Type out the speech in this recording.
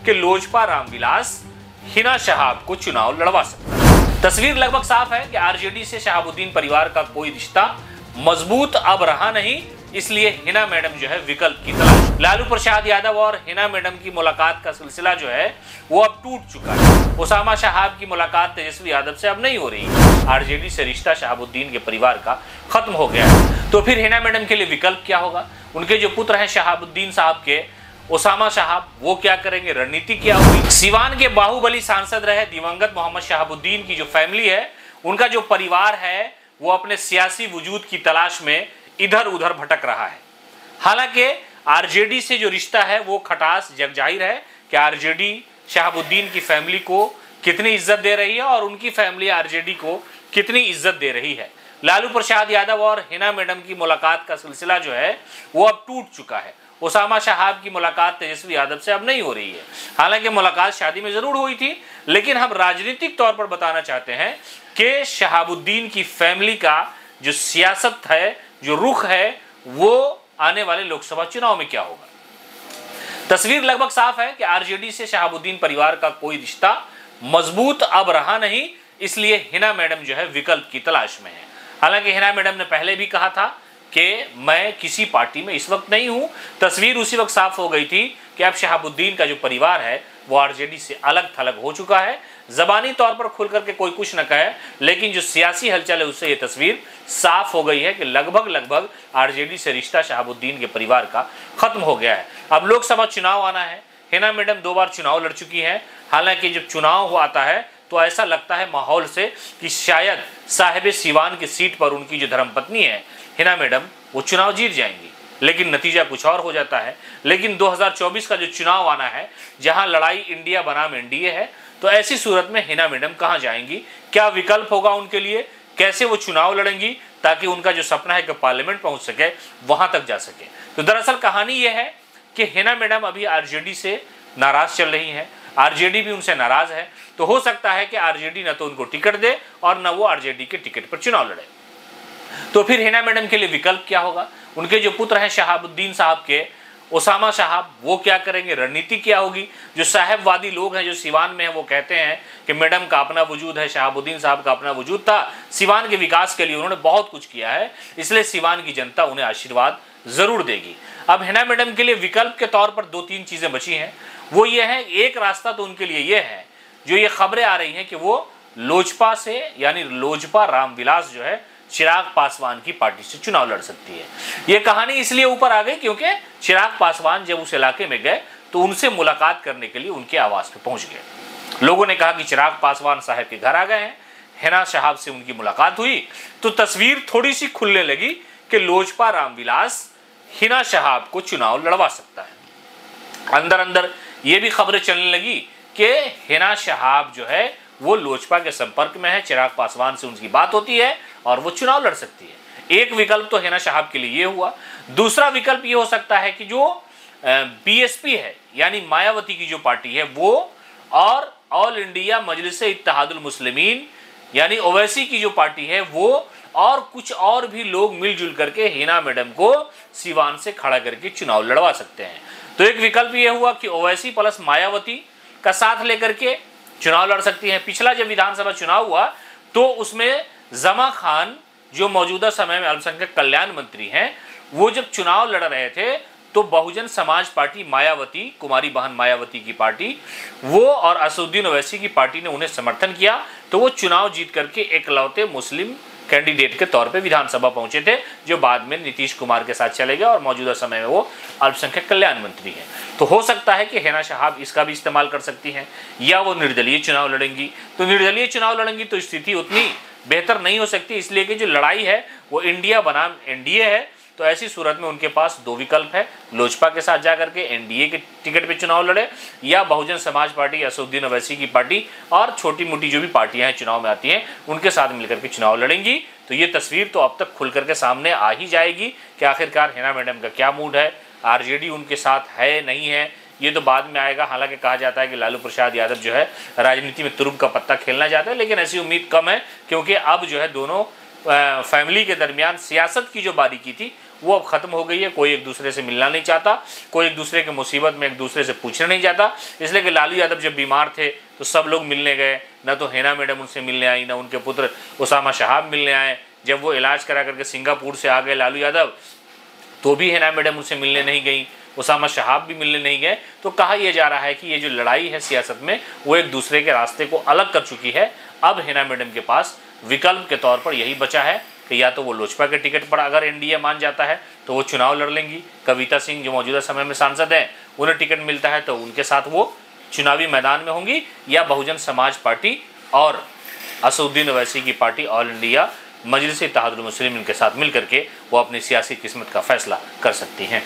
कि लोजपा रामविलास हिना शहाब को चुनाव लड़वा सकता है। तस्वीर लगभग साफ है कि आरजेडी से शहाबुद्दीन परिवार का कोई रिश्ता मजबूत अब रहा नहीं, इसलिए हिना मैडम जो है विकल्प की तलाश। लालू प्रसाद यादव और हिना मैडम की मुलाकात का सिलसिला जो है वो अब टूट चुका है। ओसामा शहाब की मुलाकात तेजस्वी यादव से अब नहीं हो रही। आरजेडी से रिश्ता शहाबुद्दीन के परिवार का खत्म हो गया है। तो फिर हिना मैडम के लिए विकल्प क्या होगा? उनके जो पुत्र हैं शहाबुद्दीन साहब के, ओसामा साहब, वो क्या करेंगे? रणनीति क्या होगी? सिवान के बाहुबली सांसद रहे दिवंगत मोहम्मद शहाबुद्दीन की जो फैमिली है, उनका जो परिवार है, वो अपने सियासी वजूद की तलाश में इधर उधर भटक रहा है। हालांकि आरजेडी से जो रिश्ता है वो खटास जग जाहिर है कि आरजेडी शहाबुद्दीन की फैमिली को कितनी इज्जत दे रही है और उनकी फैमिली आरजेडी को कितनी इज्जत दे रही है। लालू प्रसाद यादव और हिना मैडम की मुलाकात का सिलसिला जो है वो अब टूट चुका है। ओसामा शहाब की मुलाकात तेजस्वी यादव से अब नहीं हो रही है। हालांकि मुलाकात शादी में जरूर हुई थी, लेकिन हम राजनीतिक तौर पर बताना चाहते हैं कि शहाबुद्दीन की फैमिली का जो सियासत है, जो रुख है, वो आने वाले लोकसभा चुनाव में क्या होगा। तस्वीर लगभग साफ है कि आरजेडी से शहाबुद्दीन परिवार का कोई रिश्ता मजबूत अब रहा नहीं, इसलिए हिना मैडम जो है विकल्प की तलाश में है। हालांकि हिना मैडम ने पहले भी कहा था कि मैं किसी पार्टी में इस वक्त नहीं हूं। तस्वीर उसी वक्त साफ हो गई थी कि अब शहाबुद्दीन का जो परिवार है वो आरजेडी से अलग थलग हो चुका है। जबानी तौर पर खुल करके कोई कुछ न कहे, लेकिन जो सियासी हलचल है उससे ये तस्वीर साफ हो गई है कि लगभग आरजेडी से रिश्ता शहाबुद्दीन के परिवार का खत्म हो गया है। अब लोकसभा चुनाव आना है। हिना मैडम 2 बार चुनाव लड़ चुकी हैं। हालांकि जब चुनाव हो आता है तो ऐसा लगता है माहौल से कि शायद साहिब सिवान की सीट पर उनकी जो धर्मपत्नी है हिना मैडम, वो चुनाव जीत जाएंगी, लेकिन नतीजा कुछ और हो जाता है। लेकिन 2024 का जो चुनाव आना है, जहां लड़ाई इंडिया बनाम एनडीए है, तो ऐसी सूरत में हिना मैडम कहां जाएंगी? क्या विकल्प होगा उनके लिए? कैसे वो चुनाव लड़ेंगी ताकि उनका जो सपना है कि पार्लियामेंट पहुंच सके, वहां तक जा सके? तो दरअसल कहानी यह है कि हिना मैडम अभी आरजेडी से नाराज चल रही हैं। आरजेडी भी उनसे नाराज है। तो हो सकता है कि आरजेडी न तो उनको टिकट दे और न वो आरजेडी के टिकट पर चुनाव लड़े। तो फिर हिना मैडम के लिए विकल्प क्या होगा? उनके जो पुत्र हैं शहाबुद्दीन साहब के, ओसामा साहब, वो क्या करेंगे? रणनीति क्या होगी? जो साहेबवादी लोग हैं जो सिवान में हैं, वो कहते हैं कि मैडम का अपना वजूद है, शहाबुद्दीन साहब का अपना वजूद था, सिवान के विकास के लिए उन्होंने बहुत कुछ किया है, इसलिए सिवान की जनता उन्हें आशीर्वाद जरूर देगी। अब हिना मैडम के लिए विकल्प के तौर पर 2-3 चीजें बची हैं। वो ये है, एक रास्ता तो उनके लिए ये है, जो ये खबरें आ रही हैं कि वो लोजपा से, यानी लोजपा रामविलास जो है, चिराग पासवान की पार्टी से चुनाव लड़ सकती है। ये कहानी इसलिए ऊपर आ गई क्योंकि चिराग पासवान जब उस इलाके में गए तो उनसे मुलाकात करने के लिए उनके आवास पे पहुंच गए। लोगों ने कहा कि चिराग पासवान साहब के घर आ गए हैं, हिना शहाब से उनकी मुलाकात हुई, तो तस्वीर थोड़ी सी खुलने लगी कि लोजपा रामविलास हिना शहाब को चुनाव लड़वा सकता है। अंदर अंदर ये भी खबरें चलने लगी कि हिना शहाब जो है वो लोजपा के संपर्क में है, चिराग पासवान से उनकी बात होती है और वो चुनाव लड़ सकती है। एक विकल्प तो हिना शहाब के लिए ये हुआ। दूसरा विकल्प ये हो सकता है कि जो बीएसपी है, यानी मायावती की जो पार्टी है, वो और ऑल इंडिया मजलिस इत्तेहादुल मुस्लिमीन यानी ओवैसी की जो पार्टी है, वो और कुछ और भी लोग मिलजुल करके हिना मैडम को सिवान से खड़ा करके चुनाव लड़वा सकते हैं। तो एक विकल्प ये हुआ कि ओवैसी प्लस मायावती का साथ लेकर के चुनाव लड़ सकती हैं। पिछला जब विधानसभा चुनाव हुआ तो उसमें जमा खान, जो मौजूदा समय में अल्पसंख्यक कल्याण मंत्री हैं, वो जब चुनाव लड़ रहे थे तो बहुजन समाज पार्टी मायावती, कुमारी बहन मायावती की पार्टी, वो और असदुद्दीन ओवैसी की पार्टी ने उन्हें समर्थन किया, तो वो चुनाव जीत करके एकलौते मुस्लिम कैंडिडेट के तौर पे विधानसभा पहुंचे थे, जो बाद में नीतीश कुमार के साथ चले गए और मौजूदा समय में वो अल्पसंख्यक कल्याण मंत्री हैं। तो हो सकता है कि हिना शहाब इसका भी इस्तेमाल कर सकती हैं, या वो निर्दलीय चुनाव लड़ेंगी। तो निर्दलीय चुनाव लड़ेंगी तो स्थिति उतनी बेहतर नहीं हो सकती, इसलिए कि जो लड़ाई है वो इंडिया बनाम एनडीए है। तो ऐसी सूरत में उनके पास 2 विकल्प है, लोजपा के साथ जाकर के एनडीए के टिकट पे चुनाव लड़े, या बहुजन समाज पार्टी, असदुद्दीन ओवैसी की पार्टी और छोटी मोटी जो भी पार्टियां हैं चुनाव में आती हैं, उनके साथ मिलकर के चुनाव लड़ेंगी। तो ये तस्वीर तो अब तक खुल करके सामने आ ही जाएगी कि आखिरकार हिना मैडम का क्या मूड है, आरजेडी उनके साथ है नहीं है, ये तो बाद में आएगा। हालांकि कहा जाता है कि लालू प्रसाद यादव जो है राजनीति में तुरुप का पत्ता खेलना चाहते हैं, लेकिन ऐसी उम्मीद कम है, क्योंकि अब जो है दोनों फैमिली के दरमियान सियासत की जो बारीकी थी वो अब ख़त्म हो गई है। कोई एक दूसरे से मिलना नहीं चाहता, कोई एक दूसरे की मुसीबत में एक दूसरे से पूछना नहीं चाहता। इसलिए कि लालू यादव जब बीमार थे तो सब लोग मिलने गए, न तो हिना मैडम उनसे मिलने आई, न उनके पुत्र उसामा शहाब मिलने आए। जब वो इलाज करा करके सिंगापुर से आ गए लालू यादव, तो भी हिना मैडम उनसे मिलने नहीं गई, उसामा शहाब भी मिलने नहीं गए। तो कहा यह जा रहा है कि ये जो लड़ाई है सियासत में, वो एक दूसरे के रास्ते को अलग कर चुकी है। अब हिना मैडम के पास विकल्प के तौर पर यही बचा है कि या तो वो लोजपा के टिकट पर अगर एनडीए मान जाता है तो वो चुनाव लड़ लेंगी। कविता सिंह जो मौजूदा समय में सांसद हैं, उन्हें टिकट मिलता है तो उनके साथ वो चुनावी मैदान में होंगी, या बहुजन समाज पार्टी और असदुद्दीन ओवैसी की पार्टी ऑल इंडिया मजलिस-ए-इत्तेहादुल मुस्लिमीन के साथ मिलकर के वो अपनी सियासी किस्मत का फैसला कर सकती हैं।